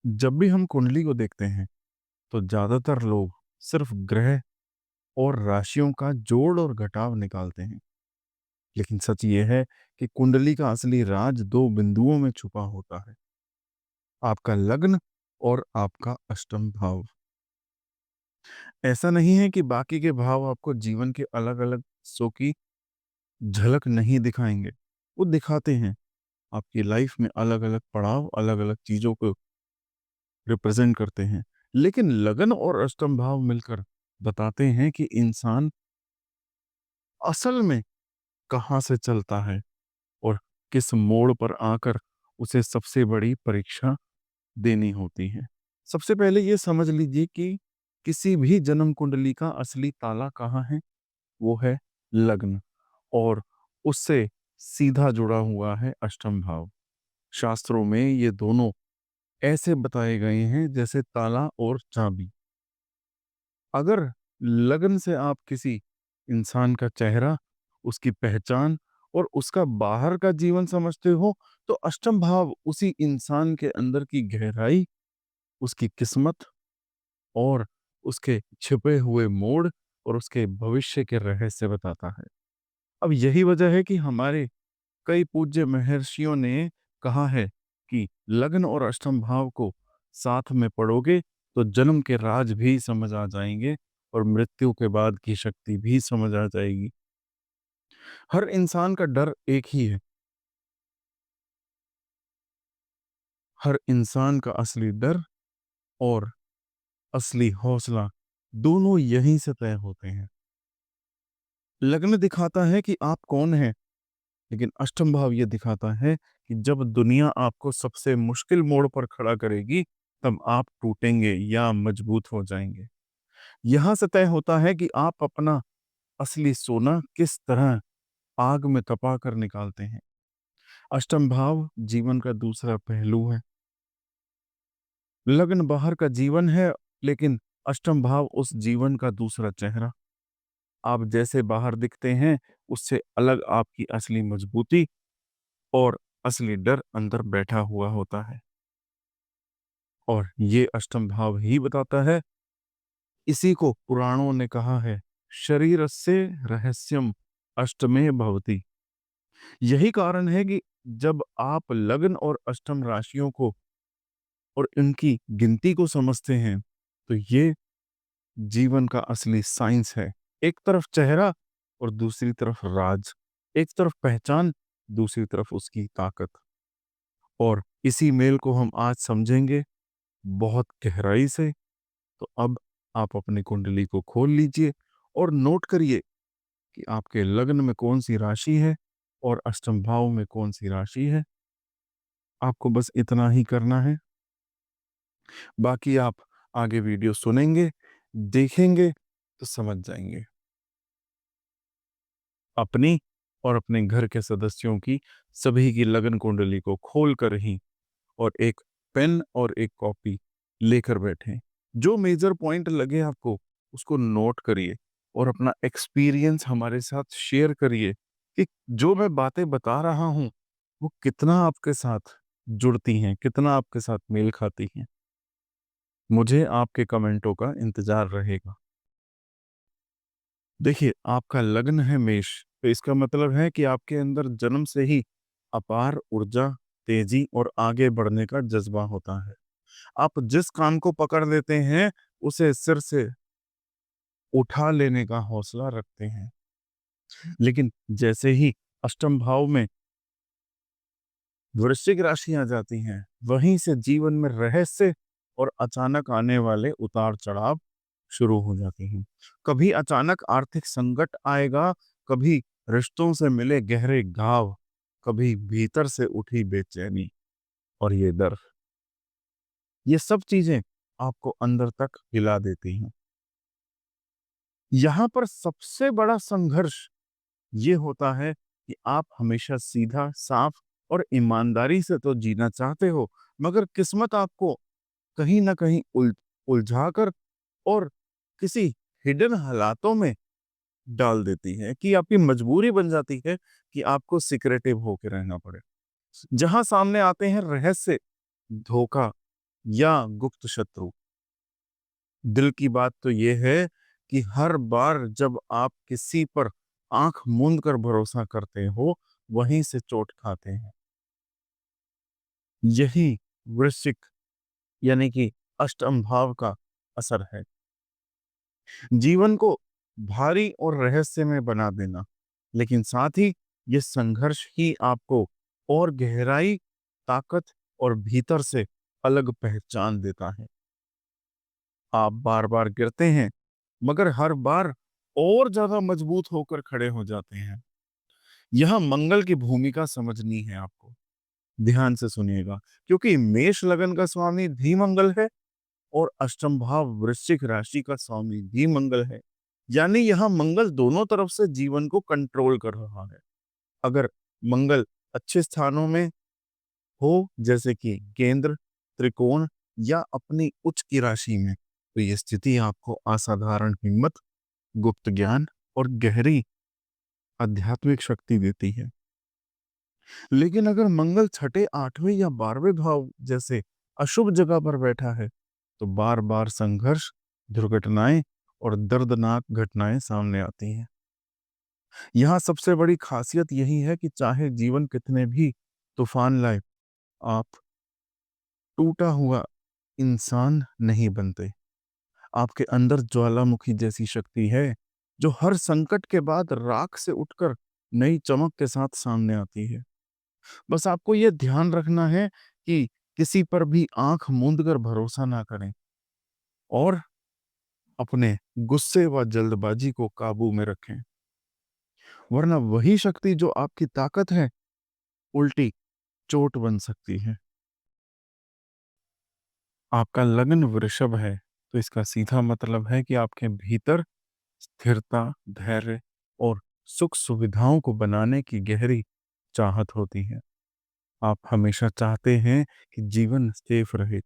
जब भी हम कुंडली को देखते हैं तो ज्यादातर लोग सिर्फ ग्रह और राशियों का जोड़ और घटाव निकालते हैं। लेकिन सच ये है कि कुंडली का असली राज दो बिंदुओं में छुपा होता है। आपका लग्न और आपका अष्टम भाव। ऐसा नहीं है कि बाकी के भाव आपको जीवन के अलग अलग हिस्सों की झलक नहीं दिखाएंगे, वो दिखाते हैं। आपकी लाइफ में अलग अलग पड़ाव अलग अलग चीजों को रिप्रेजेंट करते हैं। लेकिन लगन और अष्टम भाव मिलकर बताते हैं कि इंसान असल में कहाँ से चलता है और किस मोड़ पर आकर उसे सबसे बड़ी परीक्षा देनी होती है। सबसे पहले ये समझ लीजिए कि किसी भी जन्म कुंडली का असली ताला कहाँ है। वो है लग्न, और उससे सीधा जुड़ा हुआ है अष्टम भाव। शास्त्रों में ये दोनों ऐसे बताए गए हैं जैसे ताला और चाबी। अगर लगन से आप किसी इंसान का चेहरा, उसकी पहचान और उसका बाहर का जीवन समझते हो, तो अष्टम भाव उसी इंसान के अंदर की गहराई, उसकी किस्मत और उसके छिपे हुए मोड़ और उसके भविष्य के रहस्य बताता है। अब यही वजह है कि हमारे कई पूज्य महर्षियों ने कहा है कि लग्न और अष्टम भाव को साथ में पढ़ोगे तो जन्म के राज भी समझ आ जाएंगे और मृत्यु के बाद की शक्ति भी समझ आ जाएगी। हर इंसान का डर एक ही है। हर इंसान का असली डर और असली हौसला दोनों यहीं से तय होते हैं। लग्न दिखाता है कि आप कौन हैं, लेकिन अष्टम भाव ये दिखाता है कि जब दुनिया आपको सबसे मुश्किल मोड़ पर खड़ा करेगी, तब आप टूटेंगे या मजबूत हो जाएंगे। यहां से तय होता है कि आप अपना असली सोना किस तरह आग में तपा कर निकालते हैं। अष्टम भाव जीवन का दूसरा पहलू है। लग्न बाहर का जीवन है, लेकिन अष्टम भाव उस जीवन का दूसरा चेहरा। आप जैसे बाहर दिखते हैं, उससे अलग आपकी असली मजबूती और असली डर अंदर बैठा हुआ होता है। और ये अष्टम भाव ही बताता है। इसी को पुराणों ने कहा है, शरीरस्य रहस्यम अष्टमे भवति। यही कारण है कि जब आप लग्न और अष्टम राशियों को और इनकी गिनती को समझते हैं, तो ये जीवन का असली साइंस है। एक तरफ चेहरा और दूसरी तरफ राज, एक तरफ पहचान, दूसरी तरफ उसकी ताकत। और इसी मेल को हम आज समझेंगे बहुत गहराई से। तो अब आप अपनी कुंडली को खोल लीजिए और नोट करिए कि आपके लग्न में कौन सी राशि है और अष्टम भाव में कौन सी राशि है। आपको बस इतना ही करना है। बाकी आप आगे वीडियो सुनेंगे, देखेंगे तो समझ जाएंगे। अपनी और अपने घर के सदस्यों की सभी की लगन कुंडली को खोल कर ही और एक पेन और एक कॉपी लेकर बैठें। जो मेजर पॉइंट लगे आपको, उसको नोट करिए और अपना एक्सपीरियंस हमारे साथ शेयर करिए कि जो मैं बातें बता रहा हूं वो कितना आपके साथ जुड़ती हैं, कितना आपके साथ मेल खाती हैं। मुझे आपके कमेंटों का इंतजार रहेगा। देखिए, आपका लग्न है मेष, तो इसका मतलब है कि आपके अंदर जन्म से ही अपार ऊर्जा, तेजी और आगे बढ़ने का जज्बा होता है। आप जिस काम को पकड़ लेते हैं, उसे सिर से उठा लेने का हौसला रखते हैं। लेकिन जैसे ही अष्टम भाव में वृश्चिक राशि आ जाती हैं, वहीं से जीवन में रहस्य और अचानक आने वाले उतार चढ़ाव शुरू हो जाते हैं। कभी अचानक आर्थिक संकट आएगा, कभी रिश्तों से मिले गहरे घाव, कभी भीतर से उठी बेचैनी और ये डर। ये सब चीजें आपको अंदर तक हिला देती हैं। यहाँ पर सबसे बड़ा संघर्ष ये होता है कि आप हमेशा सीधा, साफ और ईमानदारी से तो जीना चाहते हो, मगर किस्मत आपको कहीं न कहीं उलझाकर और किसी हिडन हालातों में डाल देती है कि आपकी मजबूरी बन जाती है कि आपको सिक्रेटिव होके रहना पड़े। जहां सामने आते हैं रहस्य, धोखा या गुप्त शत्रु। दिल की बात तो ये है कि हर बार जब आप किसी पर आंख मूंद कर भरोसा करते हो, वहीं से चोट खाते हैं। यही वृश्चिक यानी कि अष्टम भाव का असर है। जीवन को भारी और रहस्यमय बना देना, लेकिन साथ ही ये संघर्ष ही आपको और गहराई, ताकत और भीतर से अलग पहचान देता है। आप बार-बार गिरते हैं, मगर हर बार और ज़्यादा मजबूत होकर खड़े हो जाते हैं। यहाँ मंगल की भूमिका समझनी है आपको। ध्यान से सुनिएगा, क्योंकि मेष लगन का स्वामी भी मंगल है और अष्टम भाव वृश्चिक राशि का स्वामी भी मंगल है। यानी यहाँ मंगल दोनों तरफ से जीवन को कंट्रोल कर रहा है। अगर मंगल अच्छे स्थानों में हो, जैसे कि केंद्र, त्रिकोण या अपनी उच्च की राशि में, तो ये स्थिति आपको असाधारण हिम्मत, गुप्त ज्ञान और गहरी आध्यात्मिक शक्ति देती है। लेकिन अगर मंगल छठे, आठवें या 12वें भाव जैसे अशुभ जगह पर बैठा है, तो बार-बार संघर्ष, दुर्घटनाएं और दर्दनाक घटनाएं सामने आती हैं। यहाँ सबसे बड़ी खासियत यही है कि चाहे जीवन कितने भी तूफान लाए, आप टूटा हुआ इंसान नहीं बनते। आपके अंदर ज्वालामुखी जैसी शक्ति है, जो हर संकट के बाद राख से उठकर नई चमक के साथ सामने आती है। बस आपको ये ध्यान रखना है कि किसी पर भी आंख मूंद कर भरोसा ना करें और अपने गुस्से व जल्दबाजी को काबू में रखें, वरना वही शक्ति जो आपकी ताकत है, उल्टी चोट बन सकती है। आपका लग्न वृषभ है, तो इसका सीधा मतलब है कि आपके भीतर स्थिरता, धैर्य और सुख सुविधाओं को बनाने की गहरी चाहत होती है। आप हमेशा चाहते हैं कि जीवन सेफ रहे,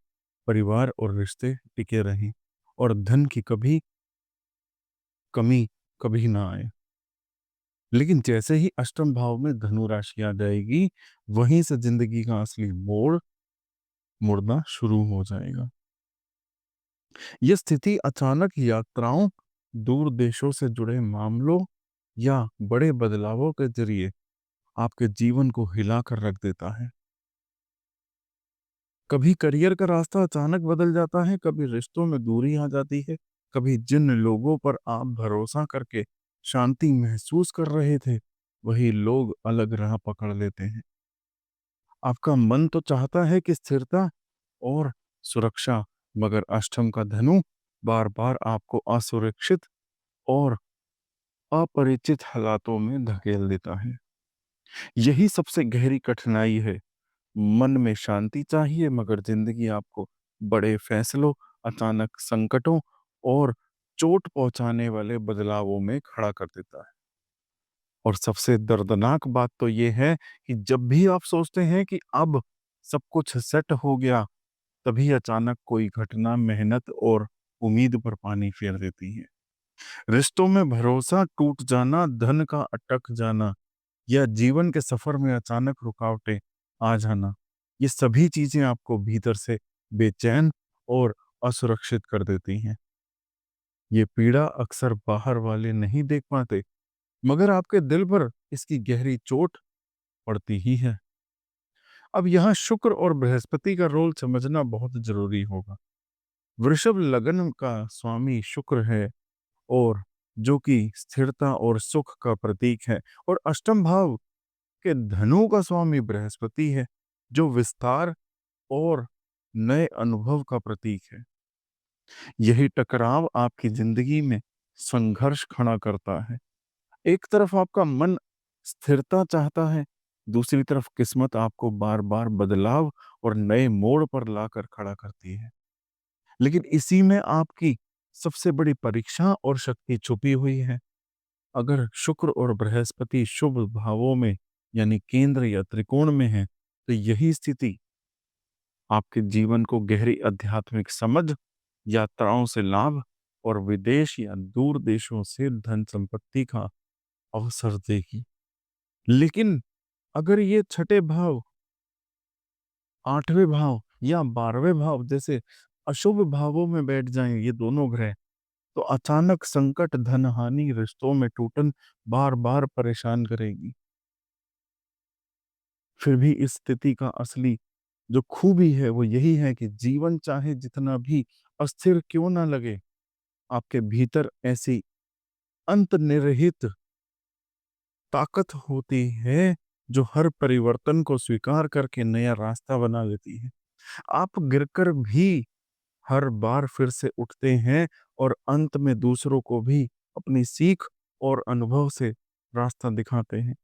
परिवार और रिश्ते टिके रहें और धन की कभी कमी कभी ना आए। लेकिन जैसे ही अष्टम भाव में धनु राशि आ जाएगी, वहीं से जिंदगी का असली मोड़ मुड़ना शुरू हो जाएगा। यह स्थिति अचानक यात्राओं, दूर देशों से जुड़े मामलों या बड़े बदलावों के जरिए आपके जीवन को हिलाकर रख देता है। कभी करियर का रास्ता अचानक बदल जाता है, कभी रिश्तों में दूरी आ जाती है, कभी जिन लोगों पर आप भरोसा करके शांति महसूस कर रहे थे, वही लोग अलग राह पकड़ लेते हैं। आपका मन तो चाहता है कि स्थिरता और सुरक्षा, मगर अष्टम का धनु बार-बार आपको असुरक्षित और अपरिचित हालातों में धकेल देता है। यही सबसे गहरी कठिनाई है। मन में शांति चाहिए, मगर जिंदगी आपको बड़े फैसलों, अचानक संकटों और चोट पहुंचाने वाले बदलावों में खड़ा कर देता है। और सबसे दर्दनाक बात तो ये है कि जब भी आप सोचते हैं कि अब सब कुछ सेट हो गया, तभी अचानक कोई घटना मेहनत और उम्मीद पर पानी फेर देती है। रिश्तों में भरोसा टूट जाना, धन का अटक जाना या जीवन के सफर में अचानक रुकावटें आ जाना, ये सभी चीजें आपको भीतर से बेचैन और असुरक्षित कर देती हैं। ये पीड़ा अक्सर बाहर वाले नहीं देख पाते, मगर आपके दिल पर इसकी गहरी चोट पड़ती ही है। अब यहाँ शुक्र और बृहस्पति का रोल समझना बहुत जरूरी होगा। वृषभ लगन का स्वामी शुक्र है, और जो कि स्थिरता और सुख का प्रतीक है, और अष्टम भाव के धनु का स्वामी बृहस्पति है, जो विस्तार और नए अनुभव का प्रतीक है। यही टकराव आपकी जिंदगी में संघर्ष खड़ा करता है। एक तरफ आपका मन स्थिरता चाहता है, दूसरी तरफ किस्मत आपको बार-बार बदलाव और नए मोड़ पर लाकर खड़ा करती है। लेकिन इसी में आपकी सबसे बड़ी परीक्षा और शक्ति छुपी हुई है। अगर शुक्र और बृहस्पति शुभ भावों में यानी केंद्र या त्रिकोण में है, तो यही स्थिति आपके जीवन को गहरी आध्यात्मिक समझ, यात्राओं से लाभ और विदेश या दूर देशों से धन संपत्ति का अवसर देगी। लेकिन अगर ये छठे भाव 8वें भाव या 12वें भाव जैसे अशुभ भावों में बैठ जाएँ ये दोनों ग्रह, तो अचानक संकट, धन हानि, रिश्तों में टूटन बार-बार परेशान करेगी। फिर भी इस स्थिति का असली जो खूबी है वो यही है कि जीवन चाहे जितना भी अस्थिर क्यों ना लगे, आपके भीतर ऐसी अंतर्निहित ताकत होती है जो हर परिवर्तन को स्वीकार करके नया रास्ता बना लेती है। आप गिरकर भी हर बार फिर से उठते हैं और अंत में दूसरों को भी अपनी सीख और अनुभव से रास्ता दिखाते हैं।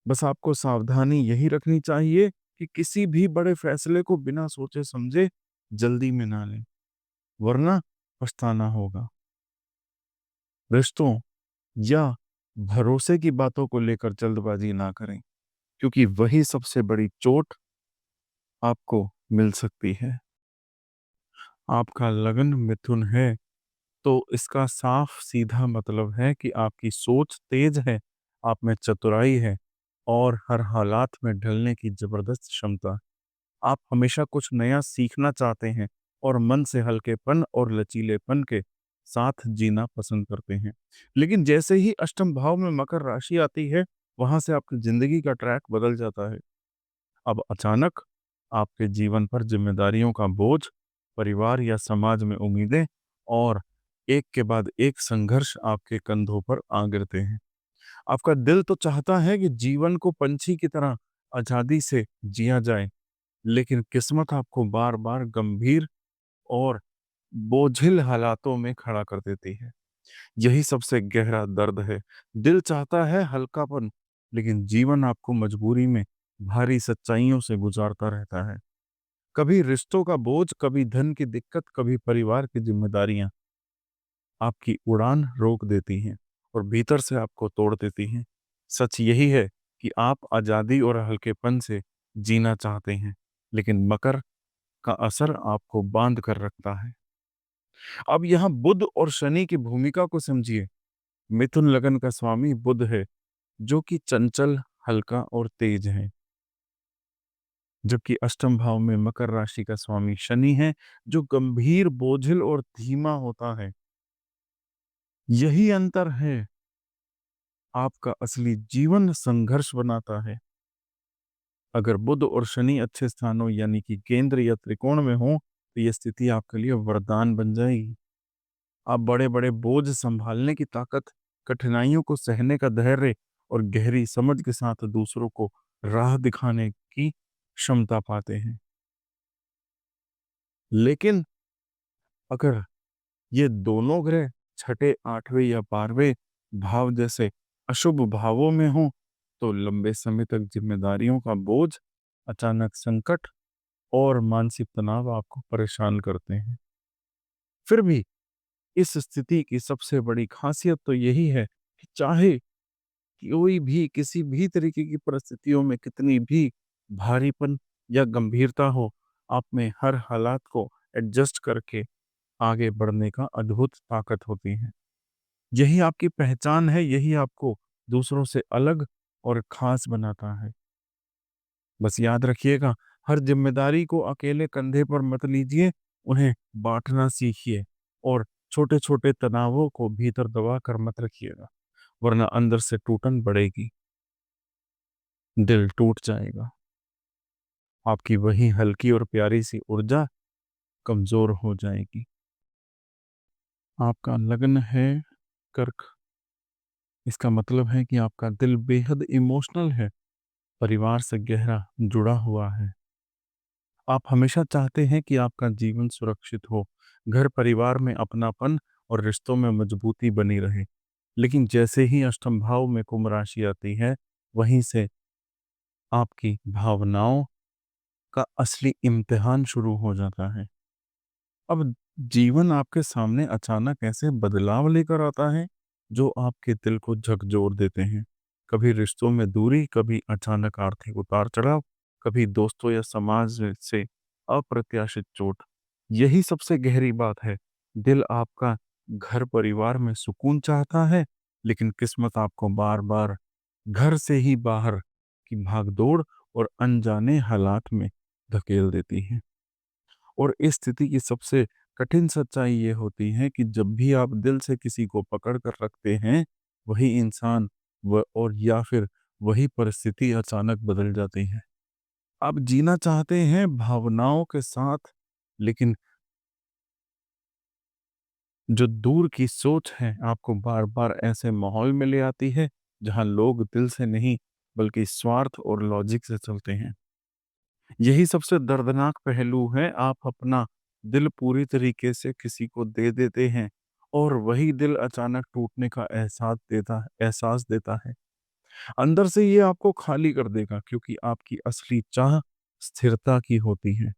बस आपको सावधानी यही रखनी चाहिए कि किसी भी बड़े फैसले को बिना सोचे समझे जल्दी में ना लें, वरना पछताना होगा। रिश्तों या भरोसे की बातों को लेकर जल्दबाजी ना करें, क्योंकि वही सबसे बड़ी चोट आपको मिल सकती है। आपका लगन मिथुन है, तो इसका साफ सीधा मतलब है कि आपकी सोच तेज है, आप में चतुराई है और हर हालात में ढलने की जबरदस्त क्षमता। आप हमेशा कुछ नया सीखना चाहते हैं और मन से हल्केपन और लचीलेपन के साथ जीना पसंद करते हैं। लेकिन जैसे ही अष्टम भाव में मकर राशि आती है, वहां से आपकी जिंदगी का ट्रैक बदल जाता है। अब अचानक आपके जीवन पर जिम्मेदारियों का बोझ, परिवार या समाज में उम्मीदें और एक के बाद एक संघर्ष आपके कंधों पर आ गिरते हैं। आपका दिल तो चाहता है कि जीवन को पंछी की तरह आजादी से जिया जाए, लेकिन किस्मत आपको बार-बार गंभीर और बोझिल हालातों में खड़ा कर देती है। यही सबसे गहरा दर्द है। दिल चाहता है हल्कापन, लेकिन जीवन आपको मजबूरी में भारी सच्चाइयों से गुजारता रहता है। कभी रिश्तों का बोझ, कभी धन की दिक्कत, कभी परिवार की जिम्मेदारियां आपकी उड़ान रोक देती हैं और भीतर से आपको तोड़ देती हैं। सच यही है कि आप आजादी और हल्केपन से जीना चाहते हैं, लेकिन मकर का असर आपको बांध कर रखता है। अब यहाँ बुध और शनि की भूमिका को समझिए। मिथुन लगन का स्वामी बुध है, जो कि चंचल, हल्का और तेज है, जबकि अष्टम भाव में मकर राशि का स्वामी शनि है, जो गंभीर, बोझिल और धीमा होता है। यही अंतर है आपका असली जीवन संघर्ष बनाता है। अगर बुध और शनि अच्छे स्थानों यानी कि केंद्र या त्रिकोण में हो, तो यह स्थिति आपके लिए वरदान बन जाएगी। आप बड़े-बड़े बोझ संभालने की ताकत, कठिनाइयों को सहने का धैर्य और गहरी समझ के साथ दूसरों को राह दिखाने की क्षमता पाते हैं। लेकिन अगर ये दोनों ग्रह छठे, 8वें या 12वें भाव जैसे अशुभ भावों में हों, तो लंबे समय तक जिम्मेदारियों का बोझ, अचानक संकट और मानसिक तनाव आपको परेशान करते हैं। फिर भी इस स्थिति की सबसे बड़ी खासियत तो यही है कि चाहे कोई भी किसी भी तरीके की परिस्थितियों में कितनी भी भारीपन या गंभीरता हो, आप में हर हालात को एडजस्ट करके आगे बढ़ने का अद्भुत ताकत होती है। यही आपकी पहचान है, यही आपको दूसरों से अलग और खास बनाता है। बस याद रखिएगा, हर जिम्मेदारी को अकेले कंधे पर मत लीजिए, उन्हें बाँटना सीखिए और छोटे-छोटे तनावों को भीतर दबा कर मत रखिएगा, वरना अंदर से टूटन बढ़ेगी, दिल टूट जाएगा। आपकी वही हल्की और प्यारी सी ऊर्जा कमज़ोर हो जाएगी। आपका लग्न है कर्क, इसका मतलब है कि आपका दिल बेहद इमोशनल है, परिवार से गहरा जुड़ा हुआ है। आप हमेशा चाहते हैं कि आपका जीवन सुरक्षित हो, घर परिवार में अपनापन और रिश्तों में मजबूती बनी रहे। लेकिन जैसे ही अष्टम भाव में कुंभ राशि आती है, वहीं से आपकी भावनाओं का असली इम्तिहान शुरू हो जाता है। अब जीवन आपके सामने अचानक ऐसे बदलाव लेकर आता है, जो आपके दिल को झकझोर देते हैं। कभी रिश्तों में दूरी, कभी अचानक आर्थिक उतार-चढ़ाव, कभी दोस्तों या समाज से अप्रत्याशित चोट। यही सबसे गहरी बात है। दिल आपका घर परिवार में सुकून चाहता है, लेकिन किस्मत आपको बार-बार घर से ही बाहर की भागदौड़ और अनजाने हालात में धकेल देती हैं। और इस स्थिति की सबसे कठिन सच्चाई ये होती है कि जब भी आप दिल से किसी को पकड़ कर रखते हैं, वही इंसान व और या फिर वही परिस्थिति अचानक बदल जाती है। आप जीना चाहते हैं भावनाओं के साथ, लेकिन जो दूर की सोच है आपको बार-बार ऐसे माहौल में ले आती है, जहाँ लोग दिल से नहीं बल्कि स्वार्थ और लॉजिक से चलते हैं। यही सबसे दर्दनाक पहलू है, आप अपना दिल पूरी तरीके से किसी को दे देते हैं और वही दिल अचानक टूटने का एहसास देता है। अंदर से ये आपको खाली कर देगा क्योंकि आपकी असली चाह स्थिरता की होती है,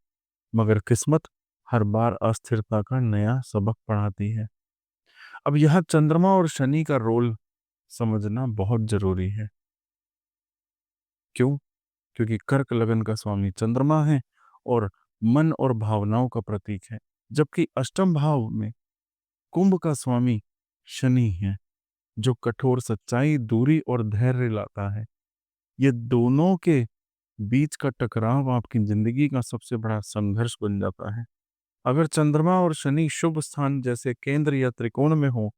मगर किस्मत हर बार अस्थिरता का नया सबक पढ़ाती है। अब यहाँ चंद्रमा और शनि का रोल समझना बहुत ज़रूरी है। क्यों? क्योंकि कर्क लगन का स्वामी चंद्रमा है और मन और भावनाओं का प्रतीक है, जबकि अष्टम भाव में कुंभ का स्वामी शनि है, जो कठोर सच्चाई, दूरी और धैर्य लाता है। ये दोनों के बीच का टकराव आपकी जिंदगी का सबसे बड़ा संघर्ष बन जाता है। अगर चंद्रमा और शनि शुभ स्थान जैसे केंद्र या त्रिकोण में हो,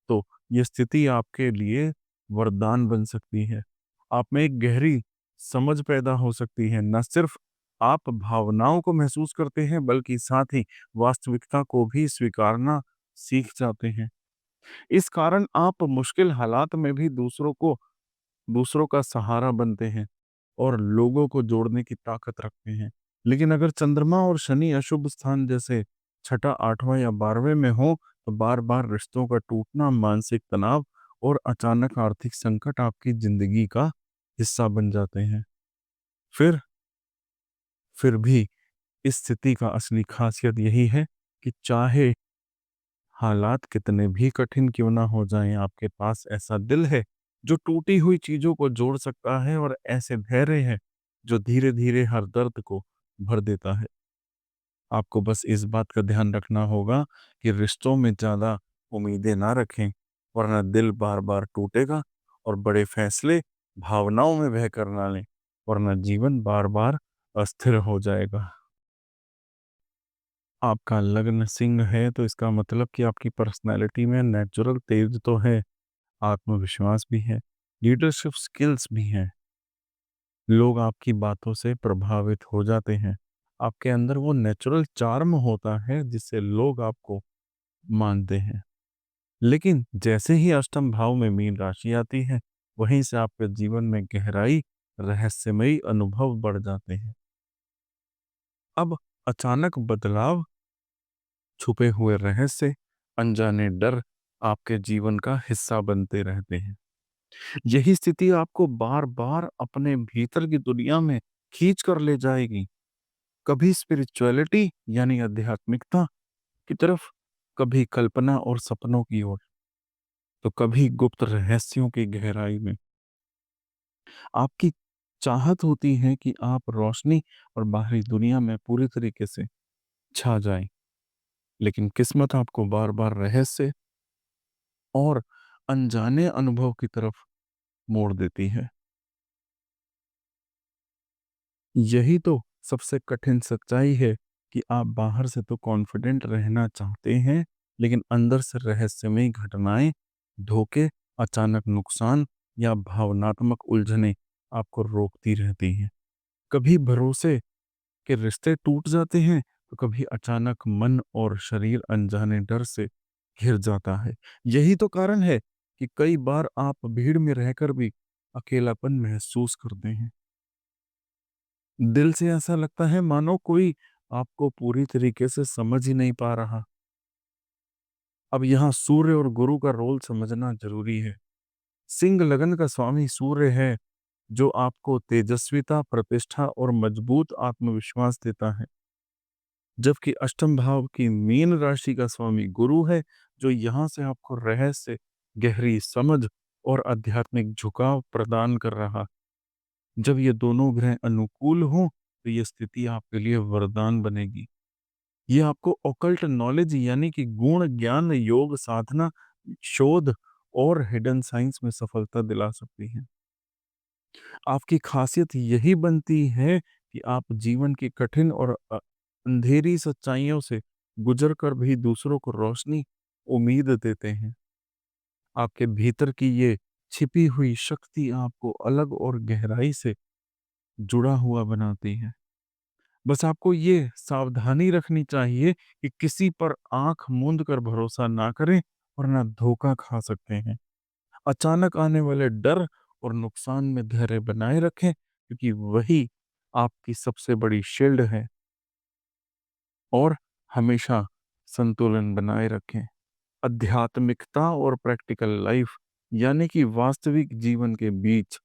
तो ये स्थिति आपके लिए वरदान बन सकती है। आप में एक गहरी समझ पैदा हो सकती है। न सिर्फ आप भावनाओं को महसूस करते हैं, बल्कि साथ ही वास्तविकता को भी स्वीकारना सीख जाते हैं। इस कारण आप मुश्किल हालात में भी दूसरों का सहारा बनते हैं और लोगों को जोड़ने की ताकत रखते हैं। लेकिन अगर चंद्रमा और शनि अशुभ स्थान जैसे छठा, आठवां या 12वें में हो, तो बार-बार रिश्तों का टूटना, मानसिक तनाव और अचानक आर्थिक संकट आपकी जिंदगी का हिस्सा बन जाते हैं। फिर फिर भी इस स्थिति का असली खासियत यही है कि चाहे हालात कितने भी कठिन क्यों ना हो जाएं, आपके पास ऐसा दिल है जो टूटी हुई चीजों को जोड़ सकता है और ऐसे धैर्य है जो धीरे-धीरे हर दर्द को भर देता है। आपको बस इस बात का ध्यान रखना होगा कि रिश्तों में ज़्यादा उम्मीदें ना रखें, वरना दिल बार-बार टूटेगा और बड़े फैसले भावनाओं में बहकर ना लें, वरना जीवन बार-बार अस्थिर हो जाएगा। आपका लग्न सिंह है, तो इसका मतलब कि आपकी पर्सनैलिटी में नेचुरल तेज तो है, आत्मविश्वास भी है, लीडरशिप स्किल्स भी हैं। लोग आपकी बातों से प्रभावित हो जाते हैं। आपके अंदर वो नेचुरल चार्म होता है जिससे लोग आपको मानते हैं। लेकिन जैसे ही अष्टम भाव में मीन राशि आती है, वहीं से आपके जीवन में गहराई, रहस्यमयी अनुभव बढ़ जाते हैं। अब अचानक बदलाव, छुपे हुए रहस्य, अनजाने डर आपके जीवन का हिस्सा बनते रहते हैं। यही स्थिति आपको बार-बार अपने भीतर की दुनिया में खींच कर ले जाएगी। कभी स्पिरिचुअलिटी यानी आध्यात्मिकता की तरफ, कभी कल्पना और सपनों की ओर, तो कभी गुप्त रहस्यों की गहराई में। आपकी चाहत होती है कि आप रोशनी और बाहरी दुनिया में पूरी तरीके से छा जाएं, लेकिन किस्मत आपको बार-बार रहस्य और अनजाने अनुभव की तरफ मोड़ देती है। यही तो सबसे कठिन सच्चाई है कि आप बाहर से तो कॉन्फिडेंट रहना चाहते हैं, लेकिन अंदर से रहस्यमयी घटनाएं, धोखे, अचानक नुकसान या भावनात्मक उलझनें आपको रोकती रहती हैं। कभी भरोसे के रिश्ते टूट जाते हैं, तो कभी अचानक मन और शरीर अनजाने डर से घिर जाता है। यही तो कारण है कि कई बार आप भीड़ में रहकर भी अकेलापन महसूस करते हैं। दिल से ऐसा लगता है मानो कोई आपको पूरी तरीके से समझ ही नहीं पा रहा। अब यहाँ सूर्य और गुरु का रोल समझना जरूरी है। सिंह लगन का स्वामी सूर्य है, जो आपको तेजस्विता, प्रतिष्ठा और मजबूत आत्मविश्वास देता है। जबकि अष्टम भाव की मीन राशि का स्वामी गुरु है, जो यहाँ से आपको रहस्य, गहरी समझ और आध्यात्मिक झुकाव प्रदान कर रहा। जब ये दोनों ग्रह अनुकूल हों, तो ये स्थिति आपके लिए वरदान बनेगी। ये आपको ऑकल्ट नॉलेज यानी कि गूढ़ ज्ञान, योग साधना, शोध और हिडन साइंस में सफलता दिला सकती है। आपकी खासियत यही बनती है कि आप जीवन की कठिन और अंधेरी सच्चाइयों से गुजर कर भी दूसरों को रोशनी, उम्मीद देते हैं। आपके भीतर की ये छिपी हुई शक्ति आपको अलग और गहराई से जुड़ा हुआ बनाती है। बस आपको ये सावधानी रखनी चाहिए कि किसी पर आँख मूंद कर भरोसा ना करें, वरना धोखा खा सकते हैं। अचानक आने वाले डर और नुकसान में धैर्य बनाए रखें, क्योंकि वही आपकी सबसे बड़ी शील्ड है। और हमेशा संतुलन बनाए रखें। आध्यात्मिकता और प्रैक्टिकल लाइफ, यानी कि वास्तविक जीवन के बीच,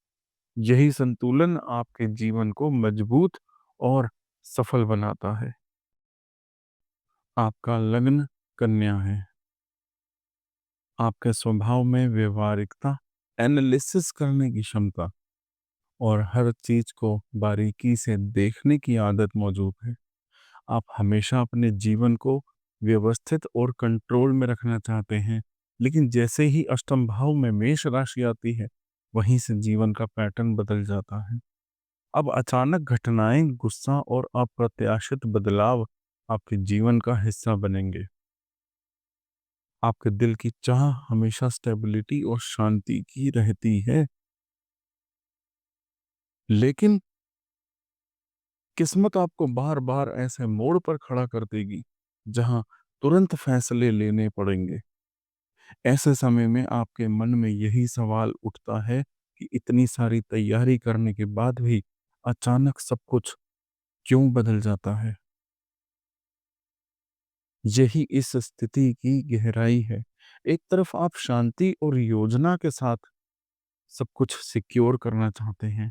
यही संतुलन आपके जीवन को मजबूत और सफल बनाता है। आपका लग्न कन्या है। आपके स्वभाव में व्यवहारिकता, एनालिसिस करने की क्षमता और हर चीज को बारीकी से देखने की आदत मौजूद है। आप हमेशा अपने जीवन को व्यवस्थित और कंट्रोल में रखना चाहते हैं, लेकिन जैसे ही अष्टम भाव में मेष राशि आती है, वहीं से जीवन का पैटर्न बदल जाता है। अब अचानक घटनाएं, गुस्सा और अप्रत्याशित बदलाव आपके जीवन का हिस्सा बनेंगे। आपके दिल की चाह हमेशा स्टेबिलिटी और शांति की रहती है, लेकिन किस्मत आपको बार बार ऐसे मोड़ पर खड़ा कर देगी जहां तुरंत फैसले लेने पड़ेंगे। ऐसे समय में आपके मन में यही सवाल उठता है कि इतनी सारी तैयारी करने के बाद भी अचानक सब कुछ क्यों बदल जाता है। यही इस स्थिति की गहराई है। एक तरफ आप शांति और योजना के साथ सब कुछ सिक्योर करना चाहते हैं,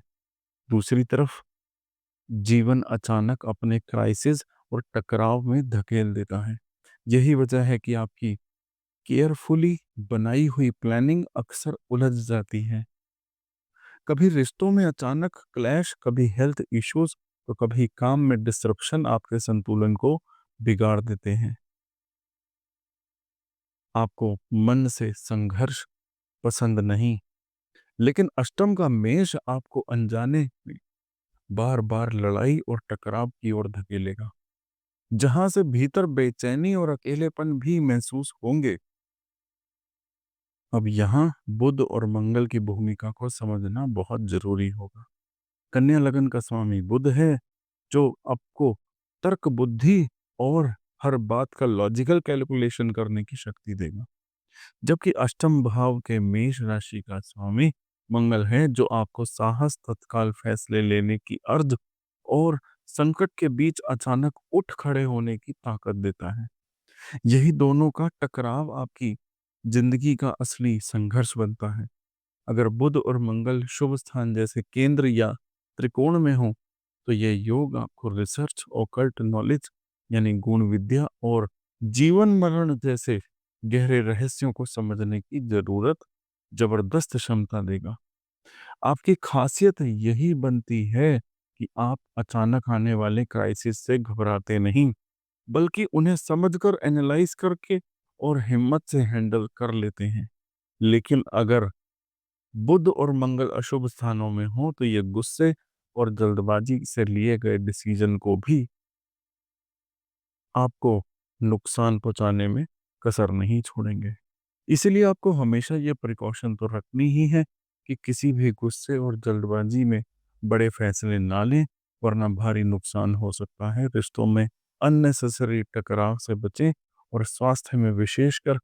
दूसरी तरफ जीवन अचानक अपने क्राइसिस और टकराव में धकेल देता है। यही वजह है कि आपकी केयरफुली बनाई हुई प्लानिंग अक्सर उलझ जाती है। कभी रिश्तों में अचानक क्लैश, कभी हेल्थ इश्यूज, तो कभी काम में डिस्ट्रप्शन आपके संतुलन को बिगाड़ देते हैं। आपको मन से संघर्ष पसंद नहीं, लेकिन अष्टम का मेष आपको अनजाने में बार बार लड़ाई और टकराव की ओर धकेलेगा, जहां से भीतर बेचैनी और अकेलेपन भी महसूस होंगे। अब यहाँ बुध और मंगल की भूमिका को समझना बहुत जरूरी होगा। कन्या लगन का स्वामी बुध है, जो आपको तर्क बुद्धि और हर बात का लॉजिकल कैलकुलेशन करने की शक्ति देगा। जबकि अष्टम भाव के मेष राशि का स्वामी मंगल है, जो आपको साहस, तत्काल फैसले लेने की अर्ज और संकट के बीच अचानक उठ खड़े होने की ताकत देता है। यही दोनों का टकराव आपकी जिंदगी का असली संघर्ष बनता है। अगर बुध और मंगल शुभ स्थान जैसे केंद्र या त्रिकोण में हो, तो यह योग आपको रिसर्च, ओकल्ट नॉलेज यानी गुण विद्या और जीवन मरण जैसे गहरे रहस्यों को समझने की जरूरत जबरदस्त क्षमता देगा। आपकी खासियत यही बनती है कि आप अचानक आने वाले क्राइसिस से घबराते नहीं, बल्कि उन्हें समझकर, एनालाइज करके और हिम्मत से हैंडल कर लेते हैं। लेकिन अगर बुध और मंगल अशुभ स्थानों में हो, तो ये गुस्से और जल्दबाजी से लिए गए डिसीजन को भी आपको नुकसान पहुंचाने में कसर नहीं छोड़ेंगे। इसीलिए आपको हमेशा ये प्रिकॉशन तो रखनी ही है कि किसी भी गुस्से और जल्दबाजी में बड़े फैसले ना लें, वरना भारी नुकसान हो सकता है। रिश्तों में अननेसेसरी टकराव से बचें और स्वास्थ्य में विशेषकर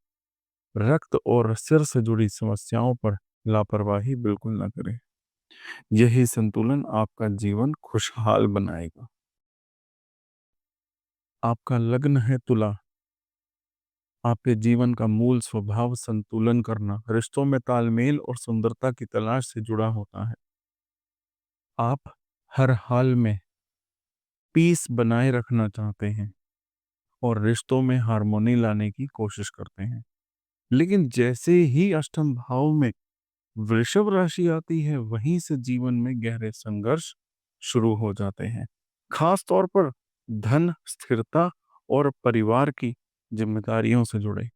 रक्त और सिर से जुड़ी समस्याओं पर लापरवाही बिल्कुल ना करें। यही संतुलन आपका जीवन खुशहाल बनाएगा। आपका लग्न है तुला। आपके जीवन का मूल स्वभाव संतुलन करना, रिश्तों में तालमेल और सुंदरता की तलाश से जुड़ा होता है। आप हर हाल में पीस बनाए रखना चाहते हैं और रिश्तों में हार्मोनी लाने की कोशिश करते हैं। लेकिन जैसे ही अष्टम भाव में वृषभ राशि आती है, वहीं से जीवन में गहरे संघर्ष शुरू हो जाते हैं। खास तौर पर धन, स्थिरता और परिवार की जिम्मेदारियों से जुड़े।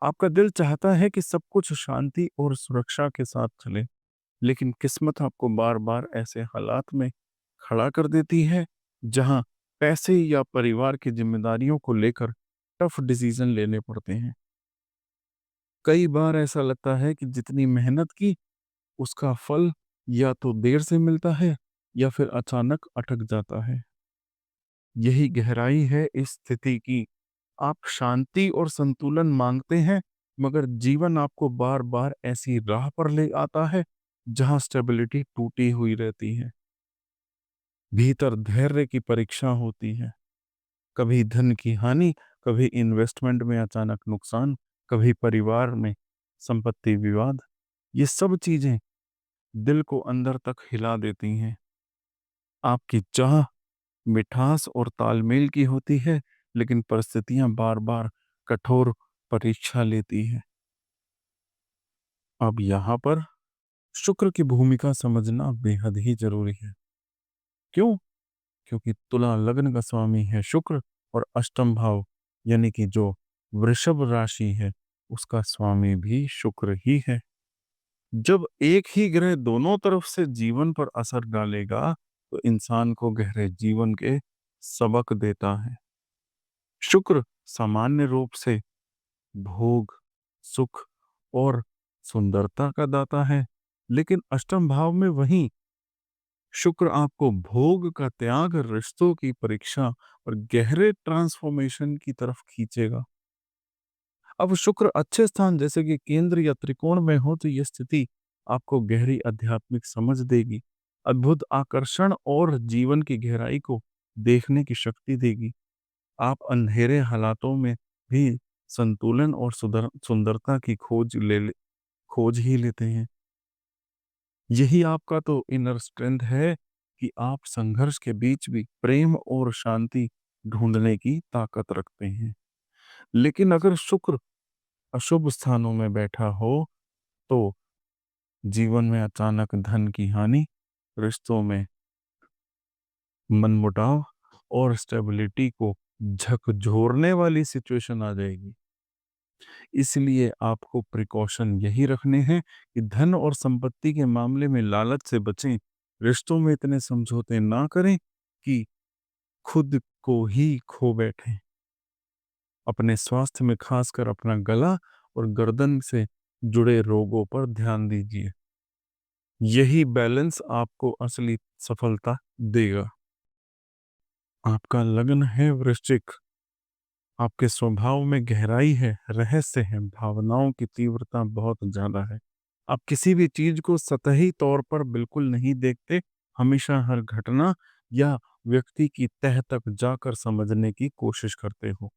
आपका दिल चाहता है कि सब कुछ शांति और सुरक्षा के साथ चले, लेकिन किस्मत आपको बार बार ऐसे हालात में खड़ा कर देती है, जहाँ पैसे या परिवार की ज़िम्मेदारियों को लेकर टफ डिसीज़न लेने पड़ते हैं। कई बार ऐसा लगता है कि जितनी मेहनत की, उसका फल या तो देर से मिलता है या फिर अचानक अटक जाता है। यही गहराई है इस स्थिति की। आप शांति और संतुलन मांगते हैं, मगर जीवन आपको बार-बार ऐसी राह पर ले आता है, जहाँ स्टेबिलिटी टूटी हुई रहती है। भीतर धैर्य की परीक्षा होती है। कभी धन की हानि, कभी इन्वेस्टमेंट में अचानक नुकसान, कभी परिवार में संपत्ति विवाद। ये सब चीजें दिल को अंदर तक हिला देती हैं। आपकी चाह मिठास और तालमेल की होती है, लेकिन परिस्थितियां बार-बार कठोर परीक्षा लेती हैं। अब यहाँ पर शुक्र की भूमिका समझना बेहद ही जरूरी है। क्यों? क्योंकि तुला लग्न का स्वामी है शुक्र, और अष्टम भाव यानी कि जो वृषभ राशि है, उसका स्वामी भी शुक्र ही है। जब एक ही ग्रह दोनों तरफ से जीवन पर असर डालेगा, तो इंसान को गहरे जीवन के सबक देता है। शुक्र सामान्य रूप से भोग, सुख और सुंदरता का दाता है, लेकिन अष्टम भाव में वही शुक्र आपको भोग का त्याग, रिश्तों की परीक्षा और गहरे ट्रांसफॉर्मेशन की तरफ खींचेगा। अब शुक्र अच्छे स्थान जैसे कि केंद्र या त्रिकोण में हो, तो यह स्थिति आपको गहरी आध्यात्मिक समझ देगी, अद्भुत आकर्षण और जीवन की गहराई को देखने की शक्ति देगी। आप अंधेरे हालातों में भी संतुलन और सुंदरता की खोज ही लेते हैं। यही आपका तो इनर स्ट्रेंथ है कि आप संघर्ष के बीच भी प्रेम और शांति ढूंढने की ताकत रखते हैं। लेकिन अगर शुक्र अशुभ स्थानों में बैठा हो, तो जीवन में अचानक धन की हानि, रिश्तों में मनमुटाव और स्टेबिलिटी को झकझोरने वाली सिचुएशन आ जाएगी। इसलिए आपको प्रिकॉशन यही रखने हैं कि धन और संपत्ति के मामले में लालच से बचें, रिश्तों में इतने समझौते ना करें कि खुद को ही खो बैठें। अपने स्वास्थ्य में खासकर अपना गला और गर्दन से जुड़े रोगों पर ध्यान दीजिए। यही बैलेंस आपको असली सफलता देगा। आपका लग्न है वृश्चिक। आपके स्वभाव में गहराई है, रहस्य है, भावनाओं की तीव्रता बहुत ज्यादा है। आप किसी भी चीज को सतही तौर पर बिल्कुल नहीं देखते, हमेशा हर घटना या व्यक्ति की तह तक जाकर समझने की कोशिश करते हो।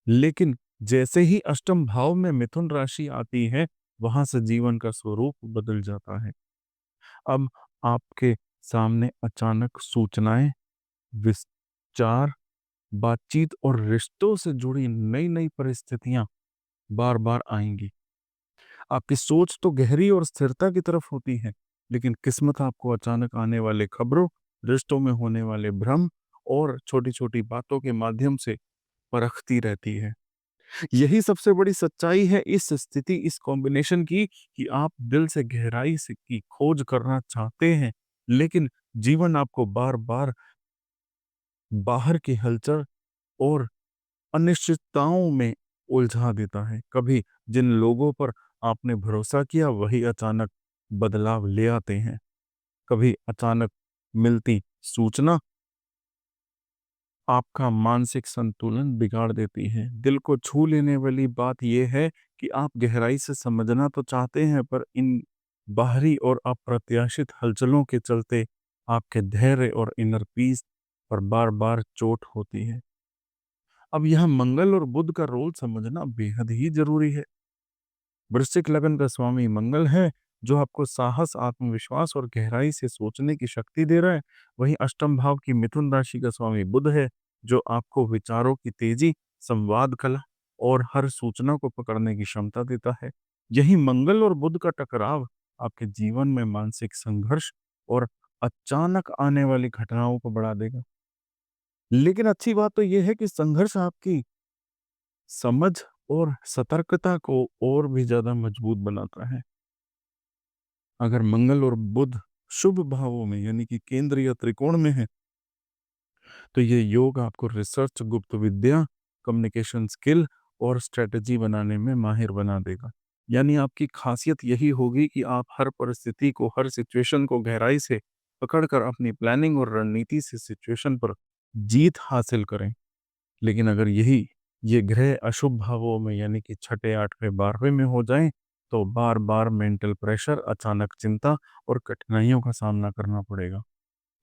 लेकिन जैसे ही अष्टम भाव में मिथुन राशि आती है, वहां से जीवन का स्वरूप बदल जाता है। अब आपके सामने अचानक सूचनाएं, विचार, बातचीत और रिश्तों से जुड़ी नई नई परिस्थितियां बार बार आएंगी। आपकी सोच तो गहरी और स्थिरता की तरफ होती है, लेकिन किस्मत आपको अचानक आने वाले खबरों, रिश्तों में होने वाले भ्रम और छोटी छोटी बातों के माध्यम से परखती रहती है। यही सबसे बड़ी सच्चाई है इस स्थिति, इस कॉम्बिनेशन की, कि आप दिल से गहराई से की खोज करना चाहते हैं, लेकिन जीवन आपको बार बार बाहर की हलचल और अनिश्चितताओं में उलझा देता है। कभी जिन लोगों पर आपने भरोसा किया, वही अचानक बदलाव ले आते हैं। कभी अचानक मिलती सूचना आपका मानसिक संतुलन बिगाड़ देती है। दिल को छू लेने वाली बात यह है कि आप गहराई से समझना तो चाहते हैं, पर इन बाहरी और अप्रत्याशित हलचलों के चलते आपके धैर्य और इनर पीस पर बार-बार चोट होती है। अब यहाँ मंगल और बुध का रोल समझना बेहद ही जरूरी है। वृश्चिक लगन का स्वामी मंगल है, जो आपको साहस, आत्मविश्वास और गहराई से सोचने की शक्ति दे रहा है। वहीं अष्टम भाव की मिथुन राशि का स्वामी बुध है, जो आपको विचारों की तेजी, संवाद कला और हर सूचना को पकड़ने की क्षमता देता है। यही मंगल और बुध का टकराव आपके जीवन में मानसिक संघर्ष और अचानक आने वाली घटनाओं को बढ़ा देगा। लेकिन अच्छी बात तो यह है कि संघर्ष आपकी समझ और सतर्कता को और भी ज्यादा मजबूत बनाता है। अगर मंगल और बुध शुभ भावों में यानी कि केंद्र या त्रिकोण में है, तो ये योग आपको रिसर्च, गुप्त विद्या, कम्युनिकेशन स्किल और स्ट्रेटजी बनाने में माहिर बना देगा। यानी आपकी खासियत यही होगी कि आप हर परिस्थिति को, हर सिचुएशन को गहराई से पकड़कर अपनी प्लानिंग और रणनीति से सिचुएशन पर जीत हासिल करें। लेकिन अगर ये ग्रह अशुभ भावों में यानी कि छठे, 8वें, 12वें में हो जाएं, तो बार-बार मेंटल प्रेशर, अचानक चिंता और कठिनाइयों का सामना करना पड़ेगा।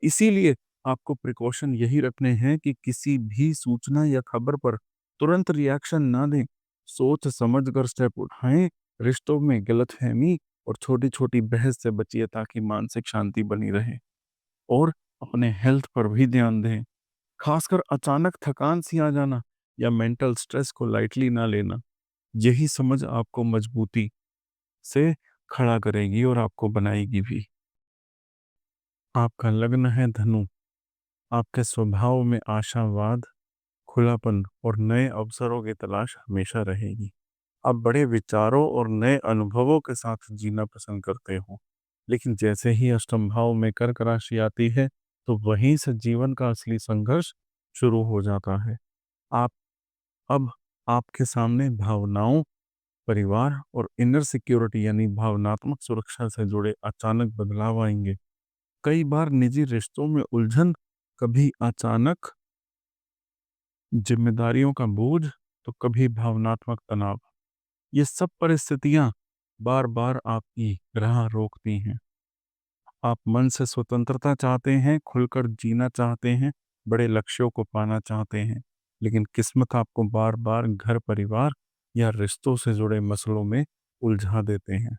इसीलिए आपको प्रिकॉशन यही रखने हैं कि किसी भी सूचना या खबर पर तुरंत रिएक्शन ना दें। सोच समझ कर स्टेप उठाएं, रिश्तों में गलतफहमी और छोटी-छोटी बहस से बचिए ताकि मानसिक शांति बनी रहे। और अपने हेल्थ पर भी ध्यान दें। खासकर अचानक थकान सी आ जाना या मेंटल स्ट्रेस को लाइटली ना लेना। यही समझ आपको मजबूती से खड़ा करेगी और आपको बनाएगी भी। आपका लग्न है धनु। आपके स्वभाव में आशावाद, खुलापन और नए अवसरों की तलाश हमेशा रहेगी। आप बड़े विचारों और नए अनुभवों के साथ जीना पसंद करते हो। लेकिन जैसे ही अष्टम भाव में कर्क राशि आती है, तो वहीं से जीवन का असली संघर्ष शुरू हो जाता है। आप अब आपके सामने भावनाओं, परिवार और इनर सिक्योरिटी यानी भावनात्मक सुरक्षा से जुड़े अचानक बदलाव आएंगे। कई बार निजी रिश्तों में उलझन, कभी अचानक जिम्मेदारियों का बोझ, तो कभी भावनात्मक तनाव। ये सब परिस्थितियां बार बार आपकी राह रोकती हैं। आप मन से स्वतंत्रता चाहते हैं, खुलकर जीना चाहते हैं, बड़े लक्ष्यों को पाना चाहते हैं, लेकिन किस्मत आपको बार बार घर, परिवार या रिश्तों से जुड़े मसलों में उलझा देते हैं।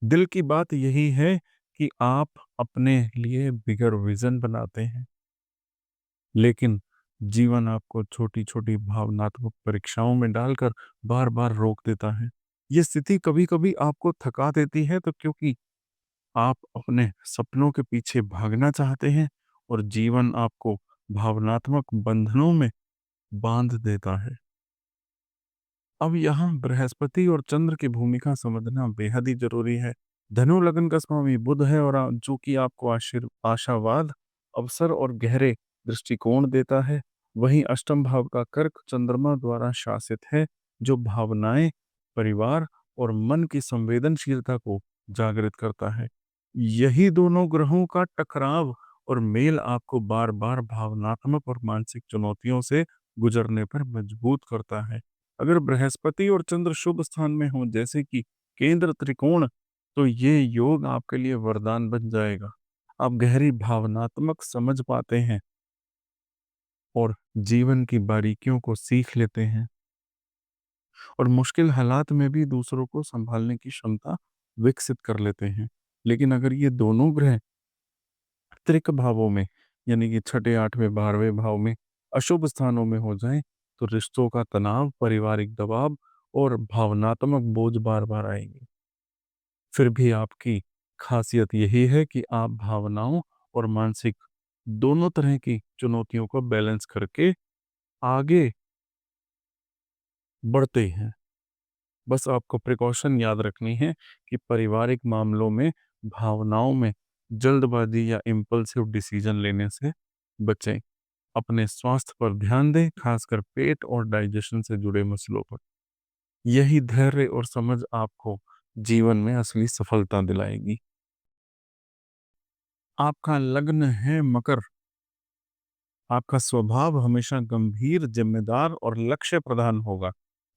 दिल की बात यही है कि आप अपने लिए बिगर विजन बनाते हैं, लेकिन जीवन आपको छोटी छोटी भावनात्मक परीक्षाओं में डालकर बार बार रोक देता है। ये स्थिति कभी कभी आपको थका देती है, तो क्योंकि आप अपने सपनों के पीछे भागना चाहते हैं और जीवन आपको भावनात्मक बंधनों में बांध देता है। अब यहाँ बृहस्पति और चंद्र की भूमिका समझना बेहद ही जरूरी है। धनु लग्न का स्वामी बुध है और जो कि आपको आशावाद, अवसर और गहरे दृष्टिकोण देता है। वहीं अष्टम भाव का कर्क चंद्रमा द्वारा शासित है, जो भावनाएं, परिवार और मन की संवेदनशीलता को जागृत करता है। यही दोनों ग्रहों का टकराव और मेल आपको बार बार भावनात्मक और मानसिक चुनौतियों से गुजरने पर मजबूत करता है। अगर बृहस्पति और चंद्र शुभ स्थान में हो, जैसे कि केंद्र त्रिकोण, तो ये योग आपके लिए वरदान बन जाएगा। आप गहरी भावनात्मक समझ पाते हैं और जीवन की बारीकियों को सीख लेते हैं और मुश्किल हालात में भी दूसरों को संभालने की क्षमता विकसित कर लेते हैं। लेकिन अगर ये दोनों ग्रह त्रिक भावों में यानी कि छठे, 8वें, 12वें भाव में अशुभ स्थानों में हो जाएं, तो रिश्तों का तनाव, पारिवारिक दबाव और भावनात्मक बोझ बार बार आएंगे। फिर भी आपकी खासियत यही है कि आप भावनाओं और मानसिक दोनों तरह की चुनौतियों को बैलेंस करके आगे बढ़ते हैं। बस आपको प्रिकॉशन याद रखनी है कि पारिवारिक मामलों में भावनाओं में जल्दबाजी या इम्पल्सिव डिसीजन लेने से बचें। अपने स्वास्थ्य पर ध्यान दें, खासकर पेट और डाइजेशन से जुड़े मसलों पर। यही धैर्य और समझ आपको जीवन में असली सफलता दिलाएगी। आपका लग्न है मकर। आपका स्वभाव हमेशा गंभीर, जिम्मेदार और लक्ष्य प्रधान होगा।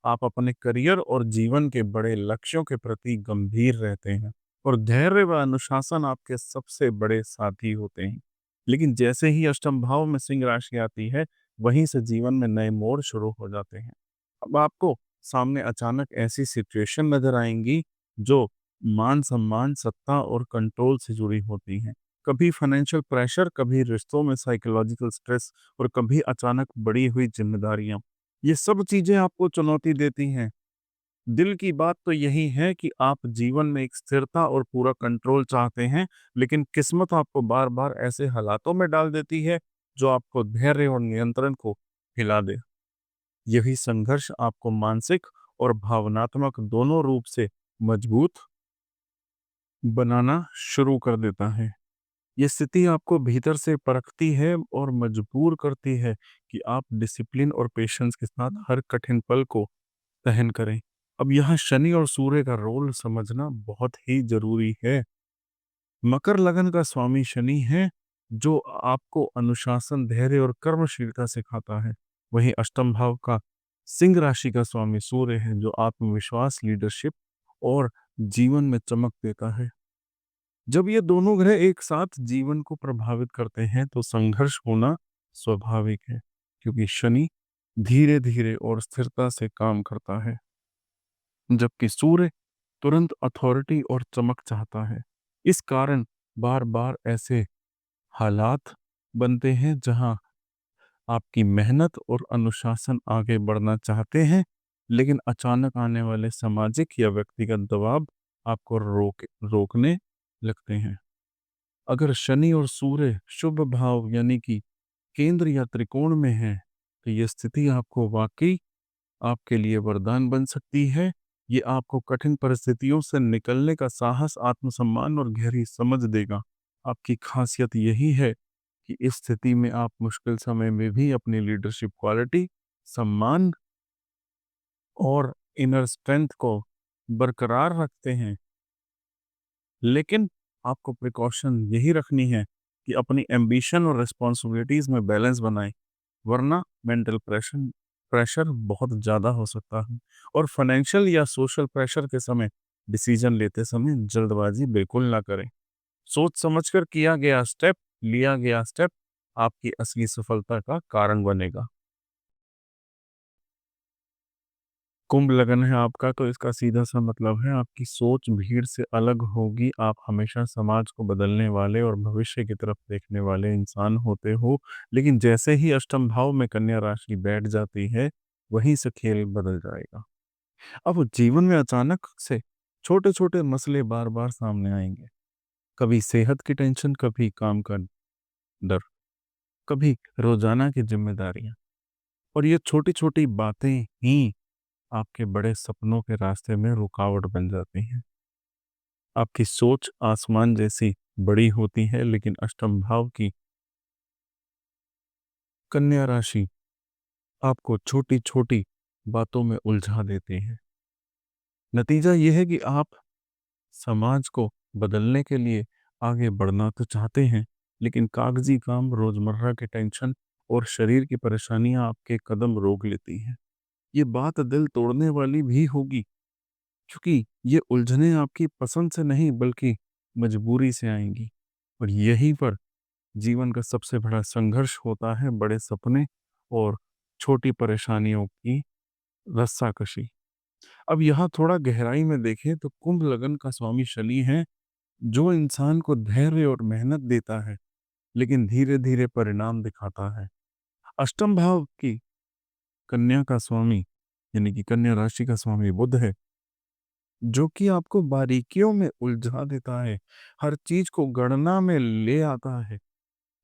आप अपने करियर और जीवन के बड़े लक्ष्यों के प्रति गंभीर रहते हैं और धैर्य व अनुशासन आपके सबसे बड़े साथी होते हैं। लेकिन जैसे ही अष्टम भाव में सिंह राशि आती है, वहीं से जीवन में नए मोड़ शुरू हो जाते हैं। अब आपको सामने अचानक ऐसी सिचुएशन नजर आएंगी जो मान सम्मान, सत्ता और कंट्रोल से जुड़ी होती हैं। कभी फाइनेंशियल प्रेशर, कभी रिश्तों में साइकोलॉजिकल स्ट्रेस और कभी अचानक बड़ी हुई जिम्मेदारियां। ये सब चीजें आपको चुनौती देती हैं। दिल की बात तो यही है कि आप जीवन में एक स्थिरता और पूरा कंट्रोल चाहते हैं, लेकिन किस्मत आपको बार बार ऐसे हालातों में डाल देती है जो आपको धैर्य और नियंत्रण को हिला दे। यही संघर्ष आपको मानसिक और भावनात्मक दोनों रूप से मजबूत बनाना शुरू कर देता है। ये स्थिति आपको भीतर से परखती है और मजबूर करती है कि आप डिसिप्लिन और पेशेंस के साथ हर कठिन पल को सहन करें। अब यहाँ शनि और सूर्य का रोल समझना बहुत ही ज़रूरी है। मकर लगन का स्वामी शनि है, जो आपको अनुशासन, धैर्य और कर्मशीलता सिखाता है। वहीं अष्टम भाव का सिंह राशि का स्वामी सूर्य है, जो आत्मविश्वास, लीडरशिप और जीवन में चमक देता है। जब ये दोनों ग्रह एक साथ जीवन को प्रभावित करते हैं, तो संघर्ष होना स्वाभाविक है, क्योंकि शनि धीरे-धीरे और स्थिरता से काम करता है, जबकि सूर्य तुरंत अथॉरिटी और चमक चाहता है। इस कारण बार-बार ऐसे हालात बनते हैं जहां आपकी मेहनत और अनुशासन आगे बढ़ना चाहते हैं, लेकिन अचानक आने वाले सामाजिक या व्यक्तिगत दबाव आपको रोकने लगते हैं। अगर शनि और सूर्य शुभ भाव यानी कि केंद्र या त्रिकोण में है, तो यह स्थिति आपको वाकई आपके लिए वरदान बन सकती है। ये आपको कठिन परिस्थितियों से निकलने का साहस, आत्मसम्मान और गहरी समझ देगा। आपकी खासियत यही है कि इस स्थिति में आप मुश्किल समय में भी अपनी लीडरशिप क्वालिटी, सम्मान और इनर स्ट्रेंथ को बरकरार रखते हैं। लेकिन आपको प्रिकॉशन यही रखनी है कि अपनी एम्बिशन और रिस्पॉन्सिबिलिटीज में बैलेंस बनाएं, वरना मेंटल प्रेशर प्रेशर बहुत ज़्यादा हो सकता है। और फाइनेंशियल या सोशल प्रेशर के समय डिसीजन लेते समय जल्दबाजी बिल्कुल ना करें। सोच समझकर लिया गया स्टेप आपकी असली सफलता का कारण बनेगा। कुंभ लगन है आपका, तो इसका सीधा-सा मतलब है आपकी सोच भीड़ से अलग होगी। आप हमेशा समाज को बदलने वाले और भविष्य की तरफ देखने वाले इंसान होते हो। लेकिन जैसे ही अष्टम भाव में कन्या राशि बैठ जाती है, वहीं से खेल बदल जाएगा। अब जीवन में अचानक से छोटे-छोटे मसले बार-बार सामने आएँगे। कभी सेहत की टेंशन, कभी काम का डर, कभी रोज़ाना की ज़िम्मेदारियाँ। और ये छोटी-छोटी बातें ही आपके बड़े सपनों के रास्ते में रुकावट बन जाती हैं। आपकी सोच आसमान जैसी बड़ी होती है, लेकिन अष्टम भाव की कन्या राशि आपको छोटी-छोटी बातों में उलझा देती है। नतीजा ये है कि आप समाज को बदलने के लिए आगे बढ़ना तो चाहते हैं, लेकिन कागजी काम, रोजमर्रा के टेंशन और शरीर की परेशानियां आपके कदम रोक लेती हैं। ये बात दिल तोड़ने वाली भी होगी, क्योंकि ये उलझनें आपकी पसंद से नहीं बल्कि मजबूरी से आएंगी। और यहीं पर जीवन का सबसे बड़ा संघर्ष होता है, बड़े सपने और छोटी परेशानियों की रस्साकशी। अब यहाँ थोड़ा गहराई में देखें तो कुंभ लगन का स्वामी शनि है, जो इंसान को धैर्य और मेहनत देता है, लेकिन धीरे धीरे परिणाम दिखाता है। अष्टम भाव की कन्या का स्वामी यानी कि कन्या राशि का स्वामी बुध है, जो कि आपको बारीकियों में उलझा देता है, हर चीज को गणना में ले आता है।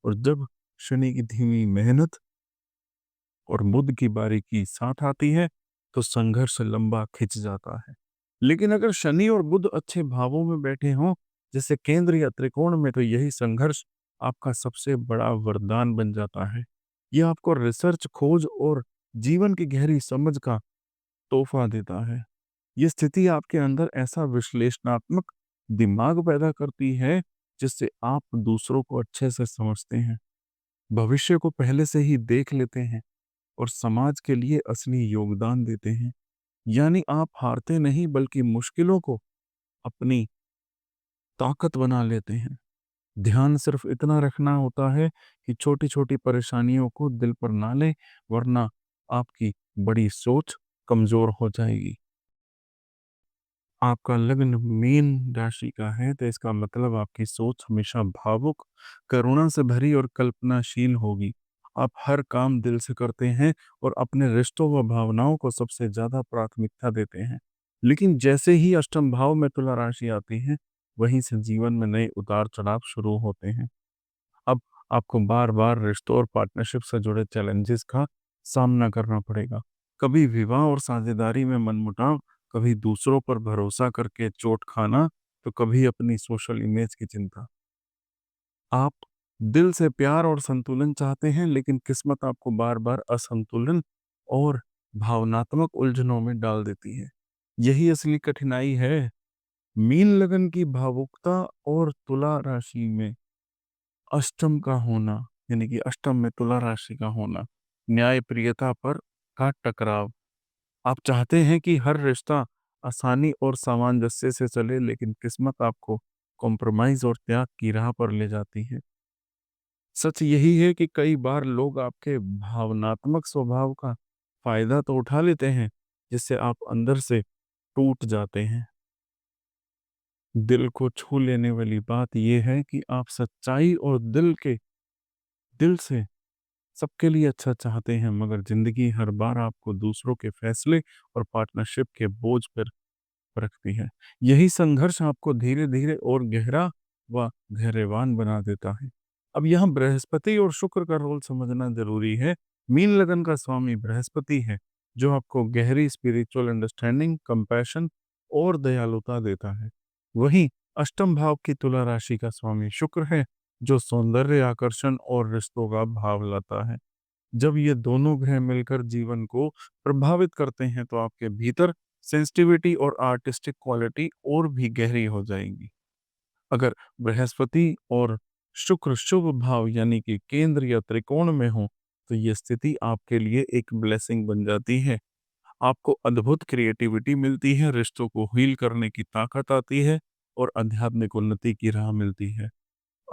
और जब शनि की धीमी मेहनत और बुध की बारीकी साथ आती है, तो संघर्ष लंबा खिंच जाता है। लेकिन अगर शनि और बुध अच्छे भावों में बैठे हों, जैसे केंद्र या त्रिकोण में, तो यही संघर्ष आपका सबसे बड़ा वरदान बन जाता है। यह आपको रिसर्च, खोज और जीवन की गहरी समझ का तोहफा देता है। ये स्थिति आपके अंदर ऐसा विश्लेषणात्मक दिमाग पैदा करती है, जिससे आप दूसरों को अच्छे से समझते हैं, भविष्य को पहले से ही देख लेते हैं और समाज के लिए असली योगदान देते हैं। यानी आप हारते नहीं बल्कि मुश्किलों को अपनी ताकत बना लेते हैं। ध्यान सिर्फ इतना रखना होता है कि छोटी-छोटी परेशानियों को दिल पर ना लें, वरना आपकी बड़ी सोच कमजोर हो जाएगी। आपका लग्न मीन राशि का है, तो इसका मतलब आपकी सोच हमेशा भावुक, करुणा से भरी और कल्पनाशील होगी। आप हर काम दिल से करते हैं और अपने रिश्तों व भावनाओं को सबसे ज़्यादा प्राथमिकता देते हैं। लेकिन जैसे ही अष्टम भाव में तुला राशि आती है, वहीं से जीवन में नए उतार-चढ़ाव शुरू होते हैं। अब आपको बार-बार रिश्तों और पार्टनरशिप से जुड़े चैलेंजेस का सामना करना पड़ेगा। कभी विवाह और साझेदारी में मनमुटाव, कभी दूसरों पर भरोसा करके चोट खाना तो कभी अपनी सोशल इमेज की चिंता। आप दिल से प्यार और संतुलन चाहते हैं, लेकिन किस्मत आपको बार-बार असंतुलन और भावनात्मक उलझनों में डाल देती है। यही असली कठिनाई है। मीन लगन की भावुकता और तुला राशि में अष्टम का होना, यानी कि अष्टम में तुला राशि का होना, न्यायप्रियता पर का टकराव। आप चाहते हैं कि हर रिश्ता आसानी और सामंजस्य से चले, लेकिन किस्मत आपको कॉम्प्रोमाइज़ और त्याग की राह पर ले जाती है। सच यही है कि कई बार लोग आपके भावनात्मक स्वभाव का फ़ायदा तो उठा लेते हैं, जिससे आप अंदर से टूट जाते हैं। दिल को छू लेने वाली बात ये है कि आप सच्चाई और दिल से सबके लिए अच्छा चाहते हैं, मगर ज़िंदगी हर बार आपको दूसरों के फैसले और पार्टनरशिप के बोझ पर रखती है। यही संघर्ष आपको धीरे-धीरे और गहरा व धैर्यवान बना देता है। अब यहाँ बृहस्पति और शुक्र का रोल समझना ज़रूरी है। मीन लगन का स्वामी बृहस्पति है, जो आपको गहरी स्पिरिचुअल अंडरस्टैंडिंग, कंपैशन और दयालुता देता है। वहीं अष्टम भाव की तुला राशि का स्वामी शुक्र है, जो सौंदर्य, आकर्षण और रिश्तों का भाव लाता है। जब ये दोनों ग्रह मिलकर जीवन को प्रभावित करते हैं, तो आपके भीतर सेंसिटिविटी और आर्टिस्टिक क्वालिटी और भी गहरी हो जाएगी। अगर बृहस्पति और शुक्र शुभ भाव यानी कि केंद्र या त्रिकोण में हो, तो ये स्थिति आपके लिए एक ब्लेसिंग बन जाती है। आपको अद्भुत क्रिएटिविटी मिलती है, रिश्तों को हील करने की ताकत आती है और आध्यात्मिक उन्नति की राह मिलती है।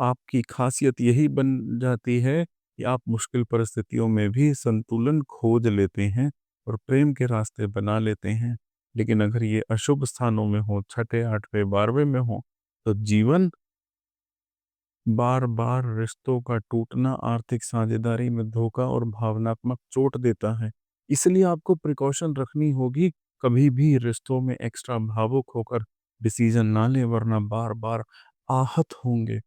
आपकी खासियत यही बन जाती है कि आप मुश्किल परिस्थितियों में भी संतुलन खोज लेते हैं और प्रेम के रास्ते बना लेते हैं। लेकिन अगर ये अशुभ स्थानों में हो, छठे, 8वें, 12वें में हो, तो जीवन बार-बार रिश्तों का टूटना, आर्थिक साझेदारी में धोखा और भावनात्मक चोट देता है। इसलिए आपको प्रिकॉशन रखनी होगी, कभी भी रिश्तों में एक्स्ट्रा भावुक होकर डिसीजन ना लें, वरना बार-बार आहत होंगे।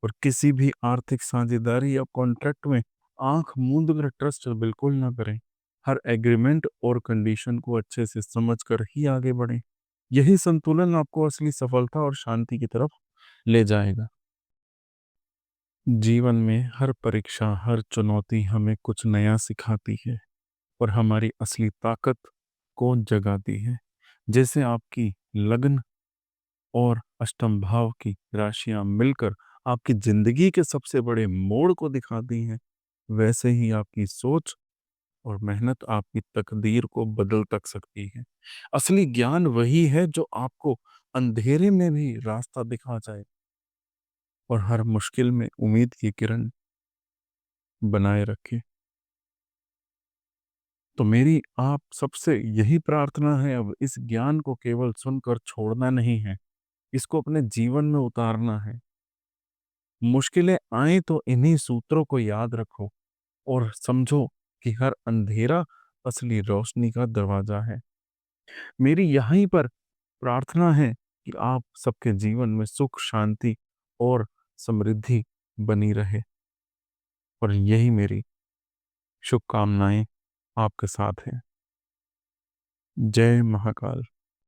और किसी भी आर्थिक साझेदारी या कॉन्ट्रैक्ट में आंख मूंद कर ट्रस्ट बिल्कुल ना करें। हर एग्रीमेंट और कंडीशन को अच्छे से समझकर ही आगे बढ़ें। यही संतुलन आपको असली सफलता और शांति की तरफ ले जाएगा। जीवन में हर परीक्षा, हर चुनौती हमें कुछ नया सिखाती है और हमारी असली ताकत को जगाती है। जैसे आपकी लग्न और अष्टम भाव की राशियां मिलकर आपकी जिंदगी के सबसे बड़े मोड़ को दिखाती हैं, वैसे ही आपकी सोच और मेहनत आपकी तकदीर को बदल तक सकती है। असली ज्ञान वही है जो आपको अंधेरे में भी रास्ता दिखा जाए और हर मुश्किल में उम्मीद की किरण बनाए रखे। तो मेरी आप सबसे यही प्रार्थना है, अब इस ज्ञान को केवल सुनकर छोड़ना नहीं है, इसको अपने जीवन में उतारना है। मुश्किलें आए तो इन्हीं सूत्रों को याद रखो और समझो कि हर अंधेरा असली रोशनी का दरवाजा है। मेरी यहीं पर प्रार्थना है कि आप सबके जीवन में सुख, शांति और समृद्धि बनी रहे और यही मेरी शुभकामनाएं आपके साथ हैं। जय महाकाल।